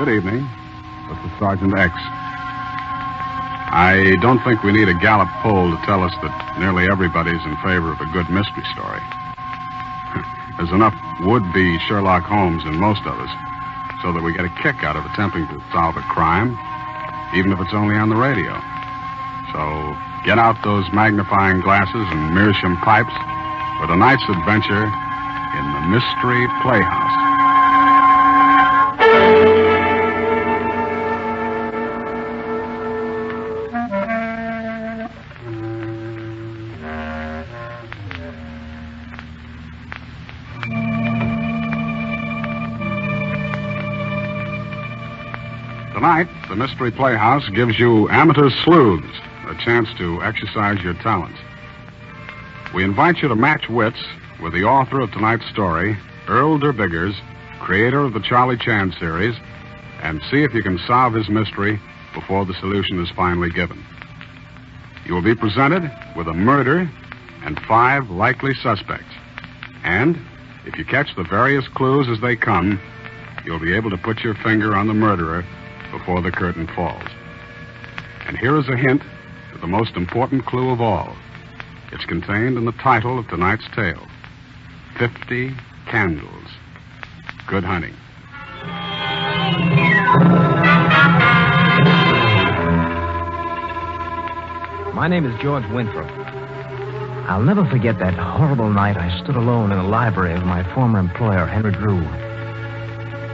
Good evening. This is Sergeant X. I don't think we need a Gallup poll to tell us that nearly everybody's in favor of a good mystery story. There's enough would-be Sherlock Holmes in most of us so that we get a kick out of attempting to solve a crime, even if it's only on the radio. So get out those magnifying glasses and meerschaum pipes for tonight's adventure in the Mystery Playhouse. Tonight, the Mystery Playhouse gives you amateur sleuths a chance to exercise your talents. We invite you to match wits with the author of tonight's story, Earl Derr Biggers, creator of the Charlie Chan series, and see if you can solve his mystery before the solution is finally given. You will be presented with a murder and 5 likely suspects. And if you catch the various clues as they come, you'll be able to put your finger on the murderer before the curtain falls. And here is a hint to the most important clue of all. It's contained in the title of tonight's tale, 50 Candles. Good hunting. My name is George Winthrop. I'll never forget that horrible night I stood alone in the library of my former employer, Henry Drew.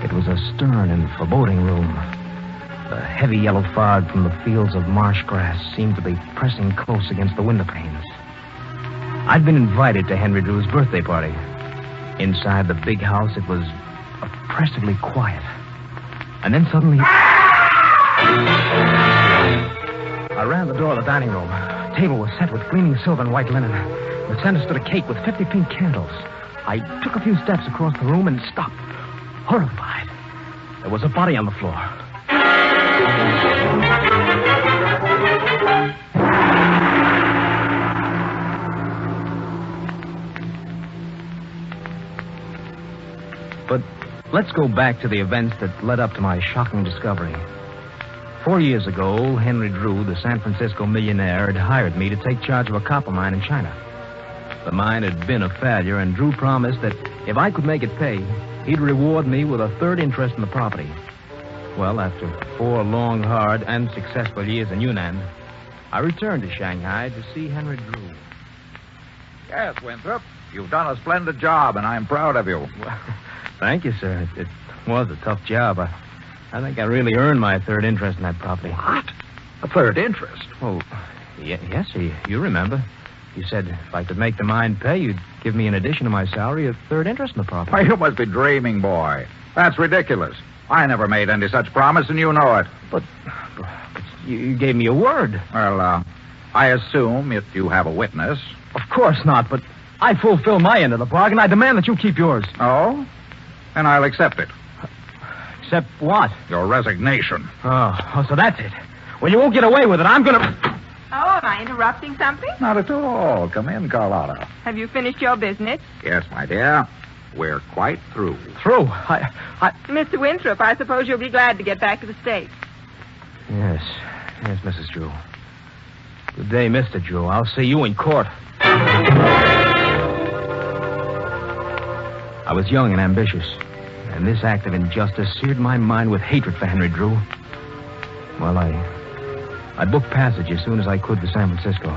It was a stern and foreboding room. The heavy yellow fog from the fields of marsh grass seemed to be pressing close against the window panes. I'd been invited to Henry Drew's birthday party. Inside the big house, it was oppressively quiet. And then suddenly... I ran the door of the dining room. The table was set with gleaming silver and white linen. In the center stood a cake with 50 pink candles. I took a few steps across the room and stopped, horrified. There was a body on the floor. But let's go back to the events that led up to my shocking discovery. 4 years ago, Henry Drew, the San Francisco millionaire, had hired me to take charge of a copper mine in China. The mine had been a failure, and Drew promised that if I could make it pay, he'd reward me with a third interest in the property. Well, after 4 long, hard, and successful years in Yunnan, I returned to Shanghai to see Henry Drew. Yes, Winthrop, you've done a splendid job, and I'm proud of you. Well, thank you, sir. It was a tough job. I think I really earned my third interest in that property. What? A third interest? Oh, yes, sir. You remember. You said if I could make the mine pay, you'd give me, in addition to my salary, a third interest in the property. Why, you must be dreaming, boy. That's ridiculous. I never made any such promise, and you know it. But you gave me a word. Well, I assume that you have a witness. Of course not, but I fulfill my end of the bargain. I demand that you keep yours. Oh? And I'll accept it. Accept what? Your resignation. Oh, so that's it. Well, you won't get away with it. I'm going to... Oh, am I interrupting something? Not at all. Come in, Carlotta. Have you finished your business? Yes, my dear. We're quite through. Through? Mr. Winthrop, I suppose you'll be glad to get back to the States. Yes, Mrs. Drew. Good day, Mr. Drew. I'll see you in court. I was young and ambitious, and this act of injustice seared my mind with hatred for Henry Drew. Well, I booked passage as soon as I could to San Francisco.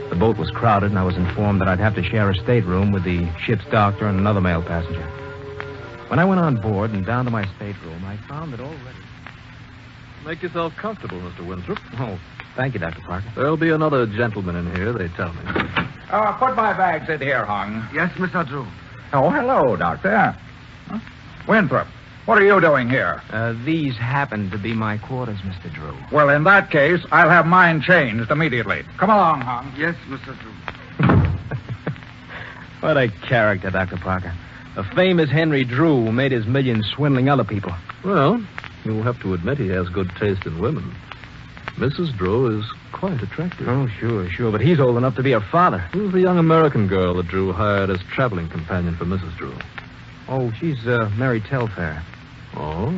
The boat was crowded, and I was informed that I'd have to share a stateroom with the ship's doctor and another male passenger. When I went on board and down to my stateroom, I found that already... Make yourself comfortable, Mr. Winthrop. Oh, thank you, Dr. Parker. There'll be another gentleman in here, they tell me. Put my bags in here, Hung. Yes, Mr. Drew. Oh, hello, Doctor. Huh? Winthrop, what are you doing here? These happen to be my quarters, Mr. Drew. Well, in that case, I'll have mine changed immediately. Come along, Hung. Yes, Mr. Drew. What a character, Dr. Parker. The famous Henry Drew made his millions swindling other people. Well, you'll have to admit he has good taste in women. Mrs. Drew is quite attractive. Oh, sure. But he's old enough to be her father. Who's the young American girl that Drew hired as traveling companion for Mrs. Drew? Oh, she's Mary Telfair. Oh?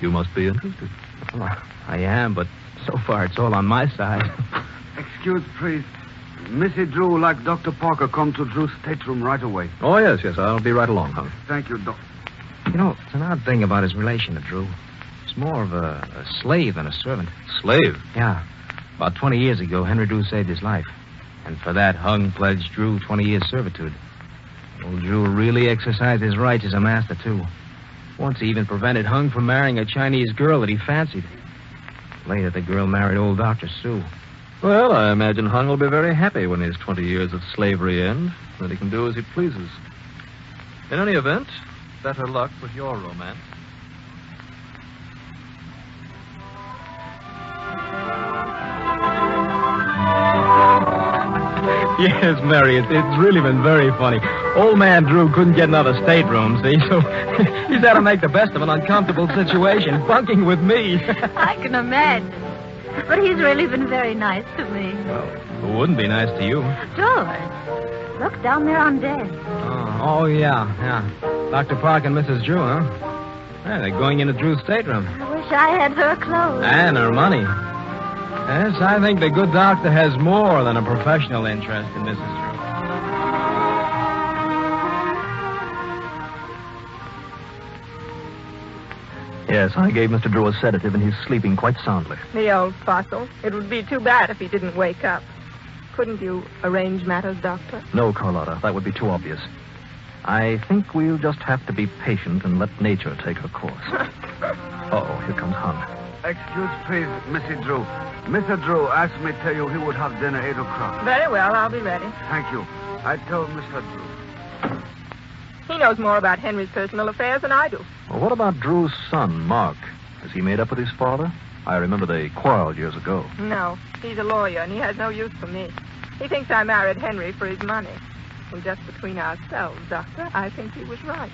You must be interested. Well, I am, but so far it's all on my side. Excuse, please. Missy Drew would like Dr. Parker come to Drew's stateroom right away. Oh, yes. I'll be right along, Hung. Thank you, Doc. You know, it's an odd thing about his relation to Drew. It's more of a slave than a servant. Slave? Yeah. About 20 years ago, Henry Drew saved his life. And for that, Hung pledged Drew 20 years' servitude. Old Drew really exercised his rights as a master, too. Once he even prevented Hung from marrying a Chinese girl that he fancied. Later, the girl married old Dr. Sue. Well, I imagine Hung will be very happy when his 20 years of slavery end, that he can do as he pleases. In any event, better luck with your romance. Yes, Mary, it's really been very funny. Old man Drew couldn't get another stateroom, see? So he's had to make the best of an uncomfortable situation, bunking with me. I can imagine. But he's really been very nice to me. Well, who wouldn't be nice to you? George, look down there on deck. Oh, yeah. Dr. Park and Mrs. Drew, huh? Yeah, they're going into Drew's stateroom. I wish I had her clothes. And her money. Yes, I think the good doctor has more than a professional interest in Mrs. Drew. Yes, I gave Mr. Drew a sedative, and he's sleeping quite soundly. The old fossil. It would be too bad if he didn't wake up. Couldn't you arrange matters, Doctor? No, Carlotta, that would be too obvious. I think we'll just have to be patient and let nature take her course. Uh-oh, here comes Hung. Excuse, please, Missy Drew. Mr. Drew asked me to tell you he would have dinner 8 o'clock. Very well, I'll be ready. Thank you. I told Mr. Drew. He knows more about Henry's personal affairs than I do. Well, what about Drew's son, Mark? Has he made up with his father? I remember they quarreled years ago. No, he's a lawyer, and he has no use for me. He thinks I married Henry for his money. And just between ourselves, Doctor, I think he was right.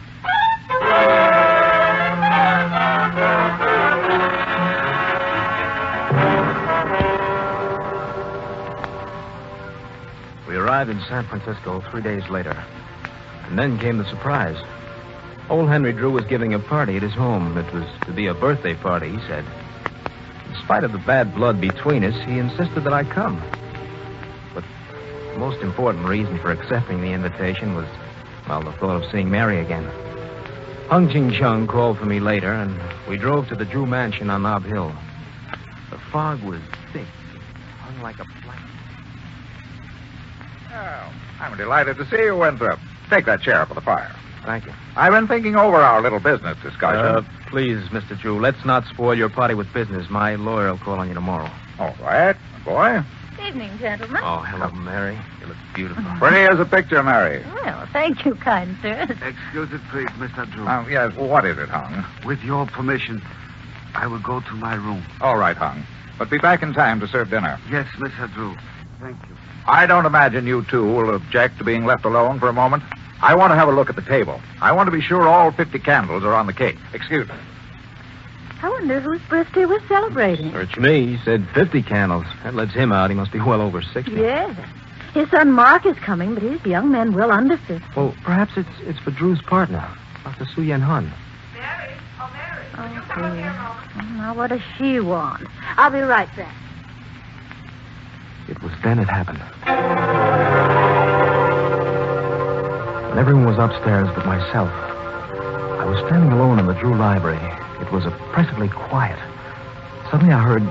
We arrived in San Francisco 3 days later. And then came the surprise. Old Henry Drew was giving a party at his home. It was to be a birthday party, he said. In spite of the bad blood between us, he insisted that I come. But the most important reason for accepting the invitation was, well, the thought of seeing Mary again. Hung Ching Chung called for me later, and we drove to the Drew mansion on Nob Hill. The fog was thick, hung like a blanket. Oh, I'm delighted to see you, Winthrop. Take that chair for the fire. Thank you. I've been thinking over our little business discussion. Please, Mr. Drew, let's not spoil your party with business. My lawyer will call on you tomorrow. All right, boy. Evening, gentlemen. Oh, hello, Mary. You look beautiful. Pretty as a picture, Mary. Well, thank you, kind sir. Excuse it, please, Mr. Drew. Yes, what is it, Hung? With your permission, I will go to my room. All right, Hung. But be back in time to serve dinner. Yes, Mr. Drew. Thank you. I don't imagine you two will object to being left alone for a moment. I want to have a look at the table. I want to be sure all 50 candles are on the cake. Excuse me. I wonder whose birthday we're celebrating. Search me. He said 50 candles. That lets him out. He must be well over 60. Yes. His son Mark is coming, but his young men well under 50. Well, perhaps it's for Drew's partner, Dr. Su Yen Hun. Mary? Oh, Mary. Oh, dear. Now, what does she want? I'll be right back. It was then it happened. When everyone was upstairs but myself, I was standing alone in the Drew library. It was oppressively quiet. Suddenly I heard...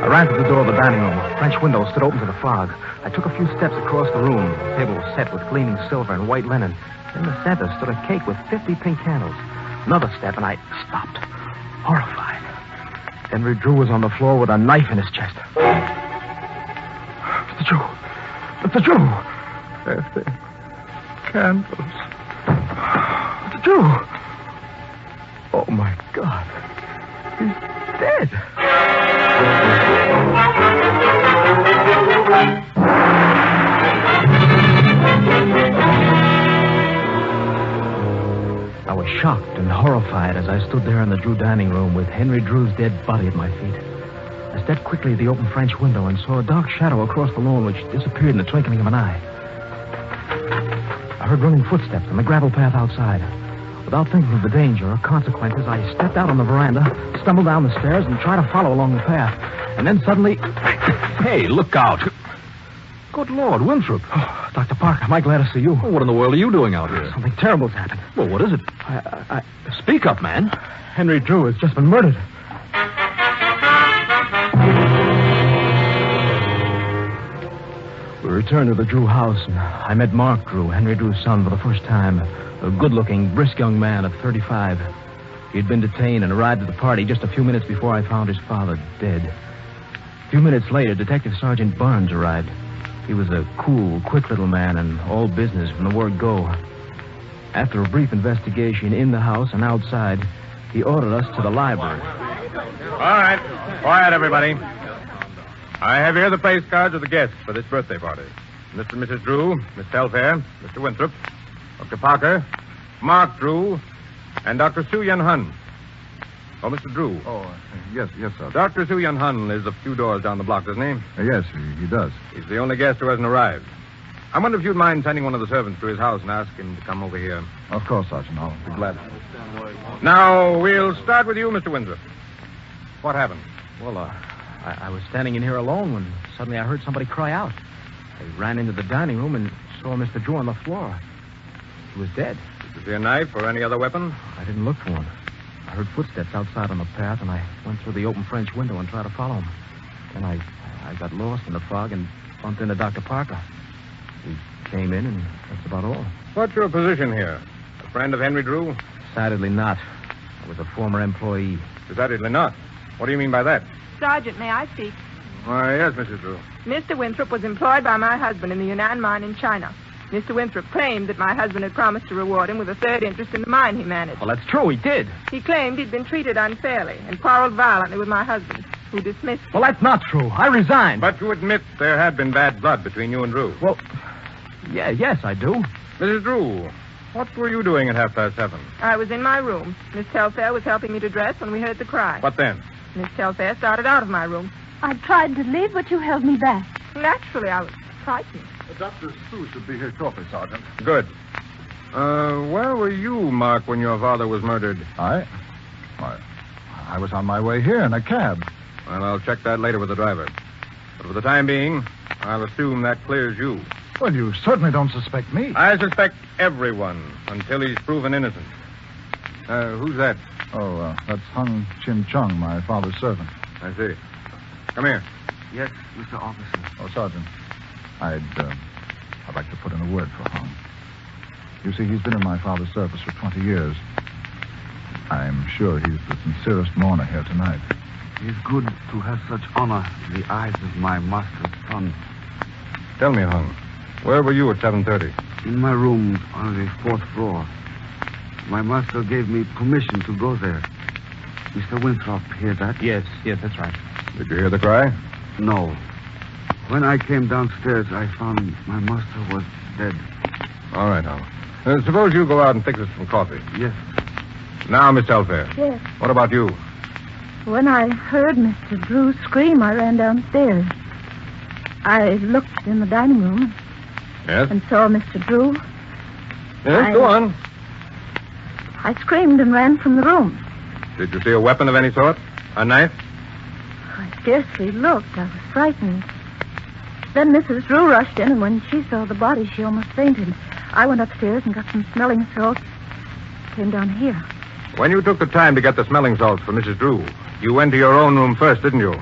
I ran to the door of the dining room. A French window stood open to the fog. I took a few steps across the room. The table was set with gleaming silver and white linen. In the center stood a cake with 50 pink candles. Another step, and I stopped, horrified. Henry Drew was on the floor with a knife in his chest. Mr. Drew! Mr. Drew! There's the candles. Mr. Drew! Oh, my God. He's dead. I was shocked and horrified as I stood there in the Drew dining room with Henry Drew's dead body at my feet. I stepped quickly to the open French window and saw a dark shadow across the lawn which disappeared in the twinkling of an eye. I heard running footsteps on the gravel path outside. The Without thinking of the danger or consequences, I stepped out on the veranda, stumbled down the stairs, and tried to follow along the path. And then suddenly... Hey, look out. Good Lord, Winthrop. Oh, Dr. Parker, am I glad to see you? Well, what in the world are you doing out here? Something terrible's happened. Well, what is it? Speak up, man. Henry Drew has just been murdered. We returned to the Drew house, and I met Mark Drew, Henry Drew's son, for the first time. A good-looking, brisk young man of 35. He'd been detained and arrived at the party just a few minutes before I found his father dead. A few minutes later, Detective Sergeant Barnes arrived. He was a cool, quick little man and all business from the word go. After a brief investigation in the house and outside, he ordered us to the library. All right. Quiet, everybody. I have here the place cards of the guests for this birthday party. Mr. and Mrs. Drew, Miss Telfair, Mr. Winthrop, Dr. Parker, Mark Drew, and Dr. Soo-Yun Hun. Oh, Mr. Drew. Oh, yes, sir. Dr. Soo-Yun Hun is a few doors down the block, doesn't he? Yes, he does. He's the only guest who hasn't arrived. I wonder if you'd mind sending one of the servants to his house and ask him to come over here. Of course, Sergeant. I'll be glad. Now, we'll start with you, Mr. Winthrop. What happened? Well, I was standing in here alone when suddenly I heard somebody cry out. I ran into the dining room and saw Mr. Drew on the floor. He was dead. Did you see a knife or any other weapon? I didn't look for one. I heard footsteps outside on the path, and I went through the open French window and tried to follow him. Then I got lost in the fog and bumped into Dr. Parker. He came in, and that's about all. What's your position here? A friend of Henry Drew? Decidedly not. I was a former employee. Decidedly not. What do you mean by that? Sergeant, may I speak? Why, yes, Mrs. Drew. Mr. Winthrop was employed by my husband in the Yunnan mine in China. Mr. Winthrop claimed that my husband had promised to reward him with a third interest in the mine he managed. Well, that's true. He did. He claimed he'd been treated unfairly and quarreled violently with my husband, who dismissed him. Well, that's not true. I resigned. But you admit there had been bad blood between you and Drew. Well, yes, I do. Mrs. Drew, what were you doing at 7:30? I was in my room. Miss Telfair was helping me to dress when we heard the cry. What then? Miss Telfair started out of my room. I tried to leave, but you held me back. Naturally, I was frightened. Dr. Sue should be here shortly, Sergeant. Good. Where were you, Mark, when your father was murdered? I was on my way here in a cab. Well, I'll check that later with the driver. But for the time being, I'll assume that clears you. Well, you certainly don't suspect me. I suspect everyone until he's proven innocent. Who's that? Oh, that's Hung Chin Chung, my father's servant. I see. Come here. Yes, Mr. Officer. Oh, Sergeant, I'd like to put in a word for Hung. You see, he's been in my father's service for 20 years. I'm sure he's the sincerest mourner here tonight. It's good to have such honor in the eyes of my master's son. Tell me, Hung, where were you at 7:30? In my room on the 4th floor. My master gave me permission to go there. Mr. Winthrop, hear that? Yes, that's right. Did you hear the cry? No. When I came downstairs, I found my master was dead. All right, Hung. Suppose you go out and fix us some coffee. Yes. Now, Miss Telfair. Yes. What about you? When I heard Mr. Drew scream, I ran downstairs. I looked in the dining room Yes? and saw Mr. Drew. Yes, go on. I screamed and ran from the room. Did you see a weapon of any sort? A knife? I scarcely looked. I was frightened. Then Mrs. Drew rushed in, and when she saw the body, she almost fainted. I went upstairs and got some smelling salts. Came down here. When you took the time to get the smelling salts for Mrs. Drew, you went to your own room first, didn't you?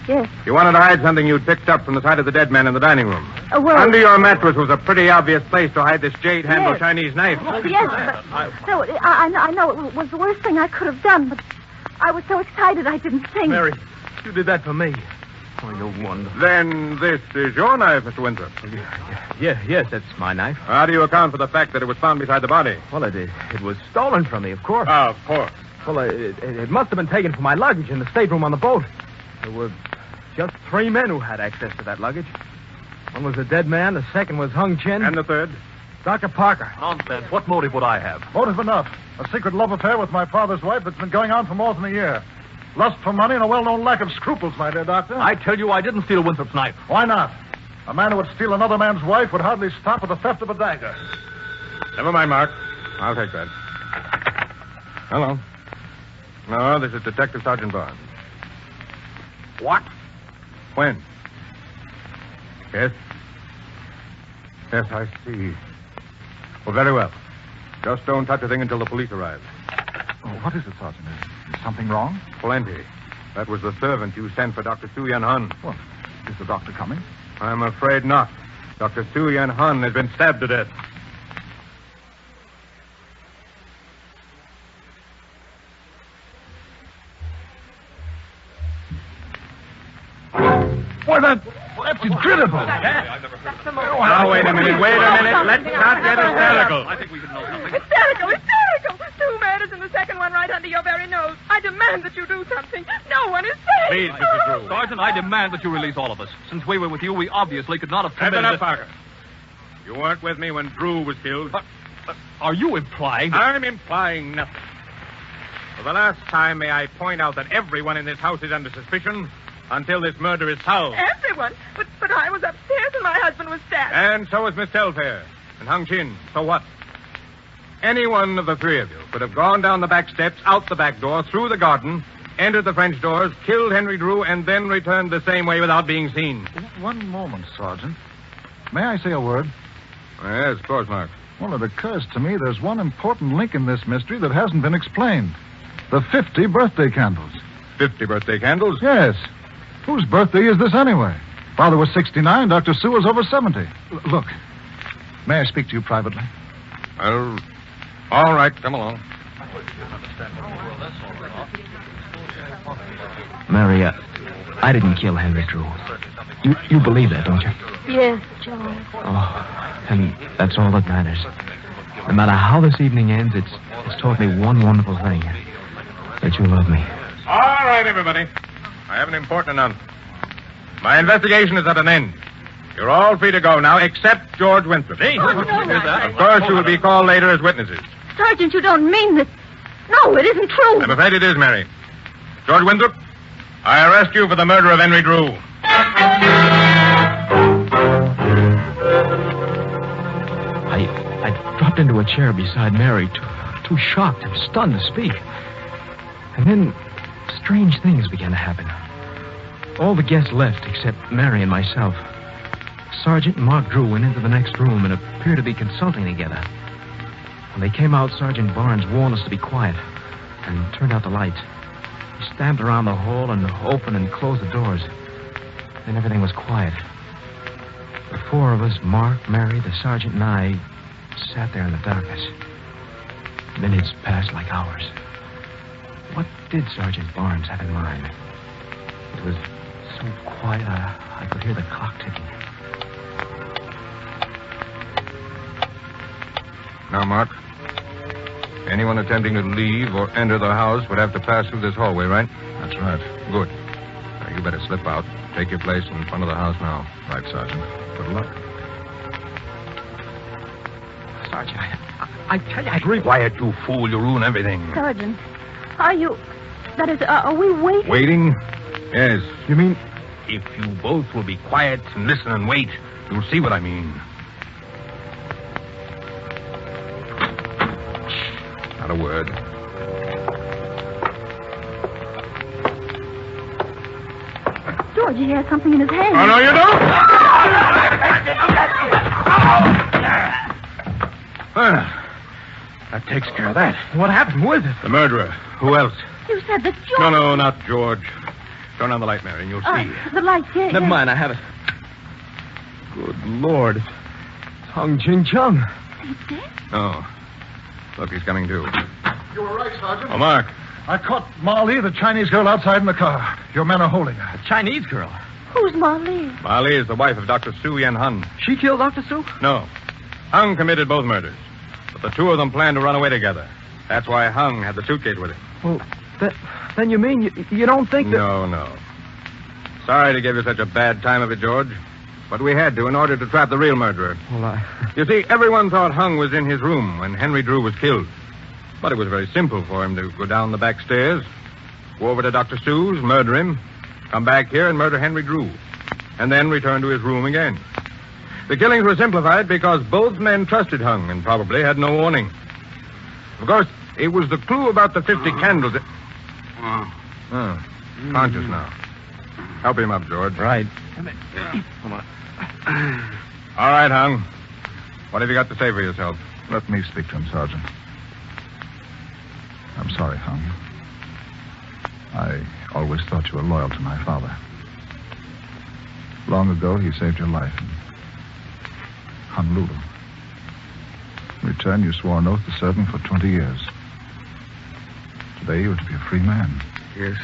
Yes. You wanted to hide something you'd picked up from the side of the dead man in the dining room. Well... Under your mattress was a pretty obvious place to hide this jade-handled Yes. Chinese knife. Yes, but... No, I know it was the worst thing I could have done, but I was so excited I didn't think. Mary, you did that for me. Oh, you're wonderful. Then this is your knife, Mr. Winthrop. Yes, that's my knife. How do you account for the fact that it was found beside the body? Well, it was stolen from me, of course. Of course. Well, it must have been taken from my luggage in the stateroom on the boat. There were just 3 men who had access to that luggage. One was a dead man, the second was Hung Chin. And the third? Dr. Parker. Nonsense. What motive would I have? Motive enough. A secret love affair with my father's wife that's been going on for more than a year. Lust for money and a well-known lack of scruples, my dear doctor. I tell you I didn't steal Winthrop's knife. Why not? A man who would steal another man's wife would hardly stop at the theft of a dagger. Never mind, Mark. I'll take that. Hello. No, this is Detective Sergeant Barnes. What? When? Yes? Yes, I see. Well, very well. Just don't touch a thing until the police arrive. Oh, what is it, Sergeant? Is something wrong? Plenty. That was the servant you sent for Dr. Su Yan Hun. What? Is the doctor coming? I'm afraid not. Dr. Su Yan Hun has been stabbed to death. Why, that's incredible. Now, wait a minute. Let's not get hysterical. I think we should know something. Hysterical! 2 murders and the second one right under your very nose. I demand that you do something. No one is safe. Please, Mrs. Drew. Sergeant, I demand that you release all of us. Since we were with you, we obviously could not have Stand committed up, Parker. You weren't with me when Drew was killed. Are you implying that... I'm implying nothing. For the last time, may I point out that everyone in this house is under suspicion until this murder is solved. Everyone? But I was upstairs and my husband was stabbed. And so is Miss Telfair and Hung Chin. So what? Any one of the three of you could have gone down the back steps, out the back door, through the garden, entered the French doors, killed Henry Drew, and then returned the same way without being seen. One moment, Sergeant. May I say a word? Yes, of course, Mark. Well, it occurs to me there's one important link in this mystery that hasn't been explained. The 50 birthday candles. 50 birthday candles? Yes. Whose birthday is this anyway? Father was 69, Dr. Sue was over 70. Look, may I speak to you privately? Well, all right, come along. Mary, I didn't kill Henry Drew. You believe that, don't you? Yes, George. Oh, and that's all that matters. No matter how this evening ends, it's taught me one wonderful thing. That you love me. All right, everybody. I have an important announcement. My investigation is at an end. You're all free to go now, except George Winthrop. Hey, Of course, you will be called later as witnesses. Sergeant, you don't mean this. No, it isn't true. I'm afraid it is, Mary. George Winthrop, I arrest you for the murder of Henry Drew. I dropped into a chair beside Mary, too shocked and stunned to speak. And then strange things began to happen. All the guests left except Mary and myself. Sergeant and Mark Drew went into the next room and appeared to be consulting together. When they came out, Sergeant Barnes warned us to be quiet and turned out the lights. He stamped around the hall and opened and closed the doors. Then everything was quiet. The four of us, Mark, Mary, the sergeant, and I, sat there in the darkness. Minutes passed like hours. What did Sergeant Barnes have in mind? It was so quiet I could hear the clock ticking. Now, Mark, anyone attempting to leave or enter the house would have to pass through this hallway, right? That's right. Good. Now, you better slip out. Take your place in front of the house now. Right, Sergeant. Good luck. Sergeant, I tell you, I agree. Quiet, you fool. You ruin everything. Sergeant, are we waiting? Waiting? Yes. You mean... If you both will be quiet and listen and wait, you'll see what I mean. Not a word. George, he has something in his hand. Oh, no, you don't? Well, that takes care of that. What happened? Who is it? The murderer. Who else? You said that George... No, not George. Turn on the light, Mary, and you'll see. The light, yes. Never mind, I have it. Good Lord. It's Hung Ching Chung. He's dead? No. Look, he's coming too. You were right, Sergeant. Oh, Mark. I caught Marley, the Chinese girl, outside in the car. Your men are holding her. A Chinese girl. Who's Marley? Marley is the wife of Dr. Su Yan Hun. She killed Dr. Sue? No. Hung committed both murders. But the two of them planned to run away together. That's why Hung had the suitcase with him. Well, then you mean you don't think that... No. Sorry to give you such a bad time of it, George. But we had to in order to trap the real murderer. Well, You see, everyone thought Hung was in his room when Henry Drew was killed. But it was very simple for him to go down the back stairs, go over to Dr. Sue's, murder him, come back here and murder Henry Drew, and then return to his room again. The killings were simplified because both men trusted Hung and probably had no warning. Of course, It was the clue about the 50 candles. Conscious now. Help him up, George. Right. Come on. All right, Hung. What have you got to say for yourself? Let me speak to him, Sergeant. I'm sorry, Hung. I always thought you were loyal to my father. Long ago, he saved your life in Honolulu. In return, you swore an oath to serve him for 20 years. Today, you are to be a free man. Yes,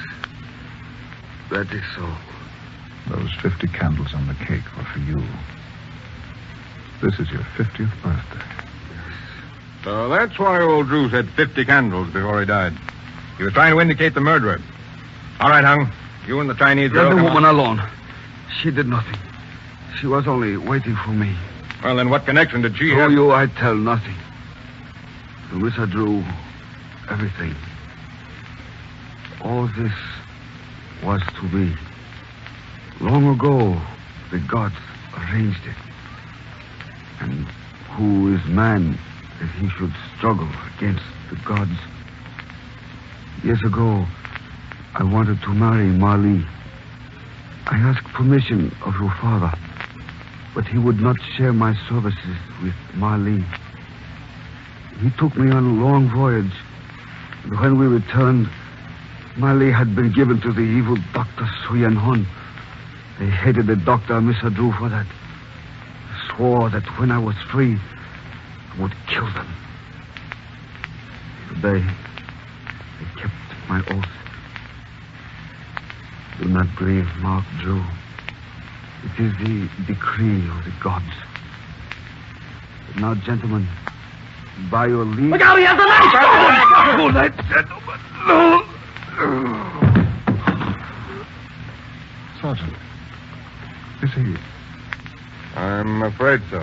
that is so. Those 50 candles on the cake were for you. This is your 50th birthday. So that's why old Drew said 50 candles before he died. He was trying to indicate the murderer. All right, Hung. You and the Chinese girl... Let the woman alone. She did nothing. She was only waiting for me. Well, then what connection did she have... To you, I tell nothing. To Mr. Drew, everything. All this was to be. Long ago, the gods arranged it. And who is man that he should struggle against the gods? Years ago, I wanted to marry Marley. I asked permission of your father, but he would not share my services with Marley. He took me on a long voyage, and when we returned, Marley had been given to the evil Dr. Suyen Hun. They hated the doctor and Mr. Drew for that. I swore that when I was free, I would kill them. Today, I kept my oath. Do not grieve, Mark Drew. It is the decree of the gods. But now, gentlemen, by your leave... Look out, he has a knife! Oh, that gentleman, no! Sergeant, is he... I'm afraid so.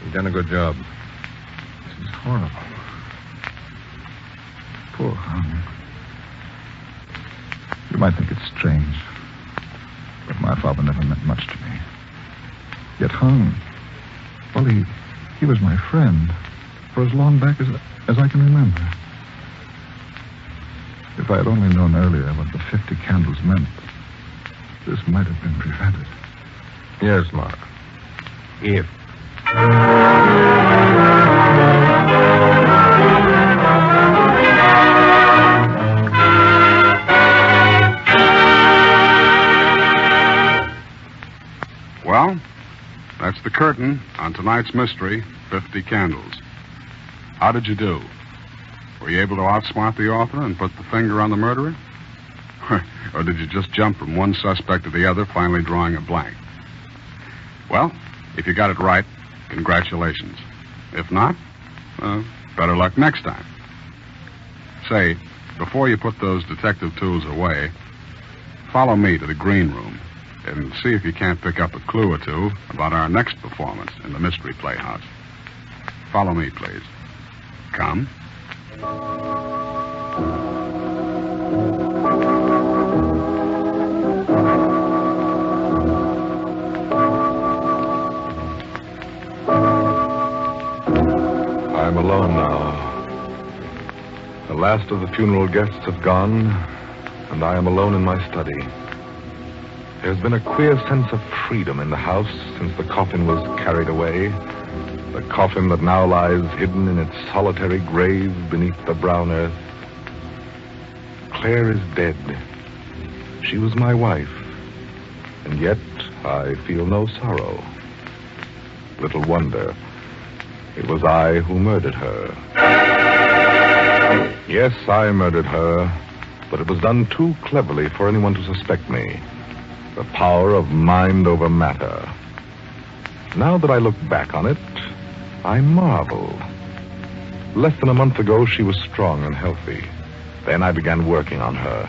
You've done a good job. This is horrible. Poor Hung. You might think it's strange, but my father never meant much to me. Yet Hung, well, he was my friend for as long back as I can remember. If I had only known earlier what the 50 candles meant, this might have been prevented. Yes, Mark. If. Well, that's the curtain on tonight's mystery, 50 Candles. How did you do? Were you able to outsmart the author and put the finger on the murderer? Or did you just jump from one suspect to the other, finally drawing a blank? Well, if you got it right, congratulations. If not, better luck next time. Say, before you put those detective tools away, follow me to the green room and see if you can't pick up a clue or two about our next performance in the Mystery Playhouse. Follow me, please. Come. I'm alone now. The last of the funeral guests have gone, and I am alone in my study. There's been a queer sense of freedom in the house since the coffin was carried away. The coffin that now lies hidden in its solitary grave beneath the brown earth. Claire is dead. She was my wife, and yet I feel no sorrow. Little wonder. It was I who murdered her. Yes, I murdered her, but it was done too cleverly for anyone to suspect me. The power of mind over matter. Now that I look back on it, I marvel. Less than a month ago, she was strong and healthy. Then I began working on her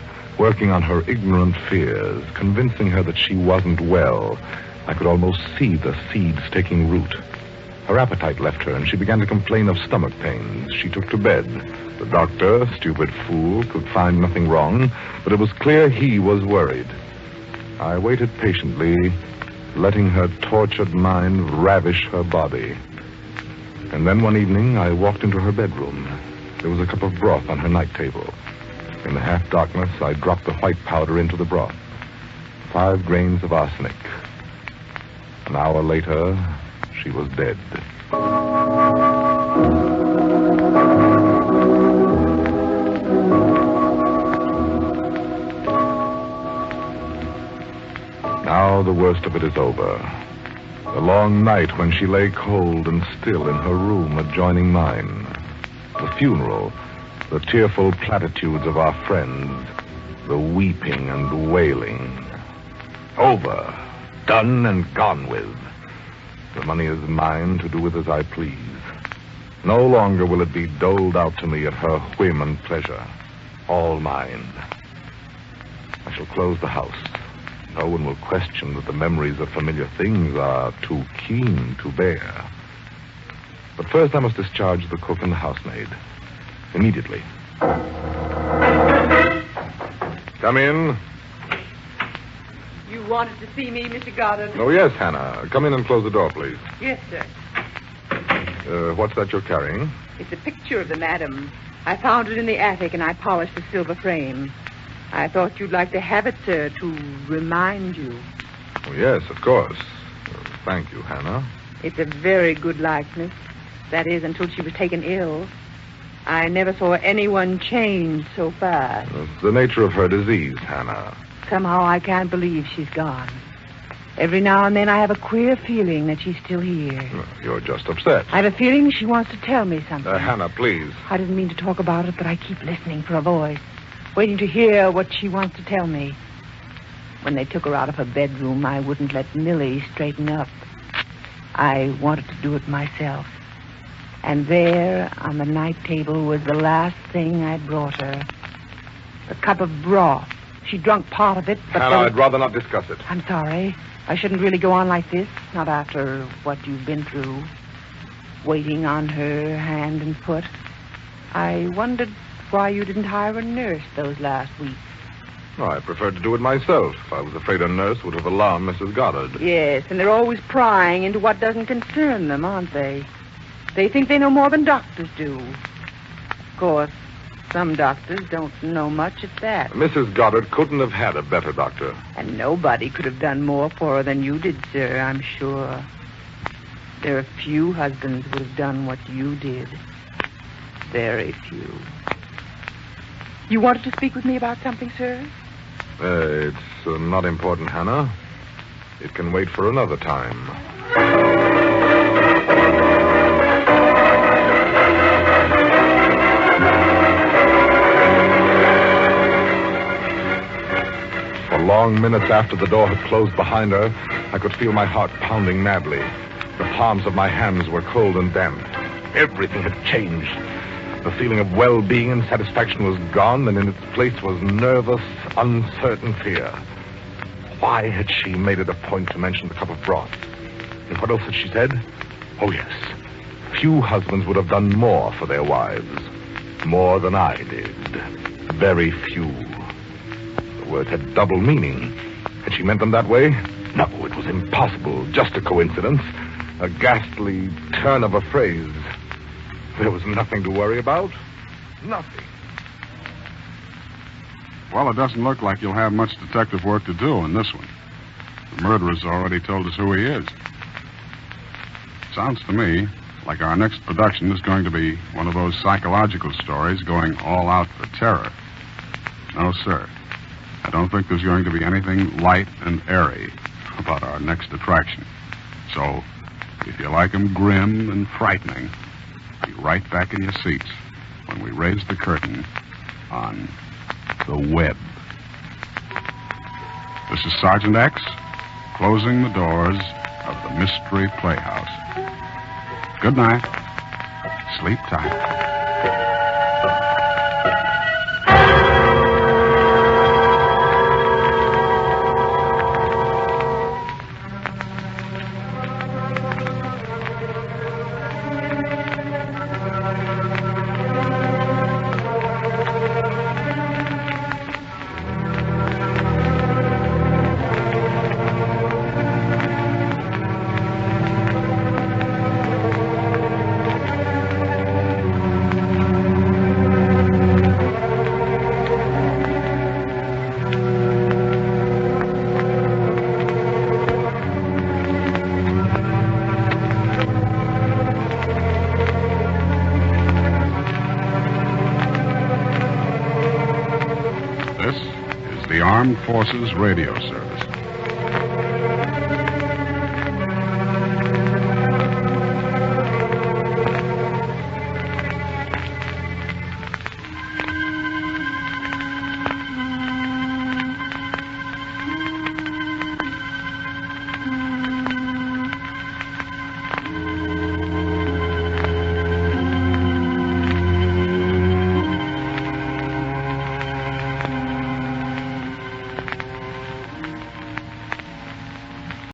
ignorant fears, convincing her that she wasn't well. I could almost see the seeds taking root. Her appetite left her, and she began to complain of stomach pains. She took to bed. The doctor, stupid fool, could find nothing wrong, but it was clear he was worried. I waited patiently, letting her tortured mind ravish her body. And then one evening, I walked into her bedroom. There was a cup of broth on her night table. In the half-darkness, I dropped the white powder into the broth. 5 grains of arsenic. An hour later, she was dead. Now the worst of it is over. The long night when she lay cold and still in her room adjoining mine. The funeral, the tearful platitudes of our friends, the weeping and wailing. Over, done and gone with. The money is mine to do with as I please. No longer will it be doled out to me at her whim and pleasure. All mine. I shall close the house. No one will question that the memories of familiar things are too keen to bear. But first I must discharge the cook and the housemaid. Immediately. Come in. You wanted to see me, Mr. Goddard? Oh, yes, Hannah. Come in and close the door, please. Yes, sir. What's that you're carrying? It's a picture of the madam. I found it in the attic, and I polished the silver frame. I thought you'd like to have it, sir, to remind you. Oh, yes, of course. Thank you, Hannah. It's a very good likeness. That is, until she was taken ill. I never saw anyone change so fast. It's the nature of her disease, Hannah. Somehow I can't believe she's gone. Every now and then I have a queer feeling that she's still here. You're just upset. I have a feeling she wants to tell me something. Hannah, please. I didn't mean to talk about it, but I keep listening for a voice, waiting to hear what she wants to tell me. When they took her out of her bedroom, I wouldn't let Millie straighten up. I wanted to do it myself. And there, on the night table, was the last thing I'd brought her. A cup of broth. She drunk part of it, but... Hannah, I'd rather not discuss it. I'm sorry. I shouldn't really go on like this, not after what you've been through. Waiting on her hand and foot. I wondered why you didn't hire a nurse those last weeks. Oh, I preferred to do it myself. I was afraid a nurse would have alarmed Mrs. Goddard. Yes, and they're always prying into what doesn't concern them, aren't they? They think they know more than doctors do. Of course, some doctors don't know much at that. Mrs. Goddard couldn't have had a better doctor. And nobody could have done more for her than you did, sir, I'm sure. There are few husbands would have done what you did. Very few. You wanted to speak with me about something, sir? It's not important, Hannah. It can wait for another time. For long minutes after the door had closed behind her, I could feel my heart pounding madly. The palms of my hands were cold and damp. Everything had changed. The feeling of well-being and satisfaction was gone, and in its place was nervous, uncertain fear. Why had she made it a point to mention the cup of broth? And what else had she said? Oh, yes. Few husbands would have done more for their wives. More than I did. Very few. The words had double meaning. Had she meant them that way? No, it was impossible. Just a coincidence. A ghastly turn of a phrase. There was nothing to worry about. Nothing. Well, it doesn't look like you'll have much detective work to do in this one. The murderer's already told us who he is. Sounds to me like our next production is going to be one of those psychological stories going all out for terror. No, sir. I don't think there's going to be anything light and airy about our next attraction. So, if you like 'em grim and frightening, be right back in your seats when we raise the curtain on The Web. This is Sergeant X, closing the doors of the Mystery Playhouse. Good night. Sleep tight. Armed Forces Radio Service.